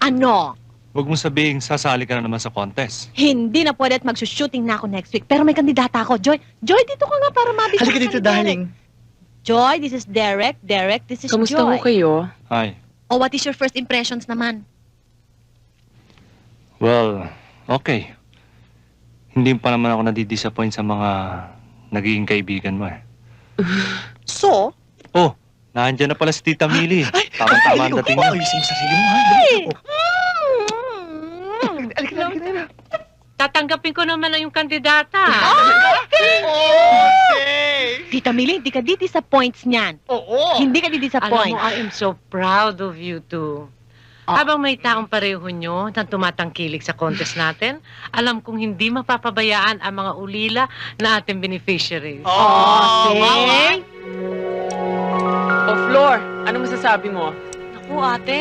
Ano? Huwag mong sabihin, sasali ka na naman sa contest. Hindi na pwede at magsushooting na ako next week. Pero may kandidata ako. Joy, dito ka nga para mabisa Halika dito, darling. Joy, this is Derek. Derek, this is Kamusta Joy. ho kayo? Hi. Oh, what is your first impressions naman? Well, okay. Hindi pa naman ako nadidisappoint sa mga nagiging kaibigan mo eh. So? Oh, nandiyan na pala si Tita Millie. Tama-tama ang dating niya. Ayusin mo sarili mo, ha? Halika. Tatanggapin ko naman na yung kandidata. Tita Millie, hindi ka di-disappoints niyan. Oo. Hindi ka Alam di-disappoint. mo, I am so proud of you two. Ah. Habang may taong pareho nyo na tumatangkilik sa contest natin, alam kong hindi mapapabayaan ang mga ulila na ating beneficiaries. See? O, Flor, ano masasabi mo? Naku, ate.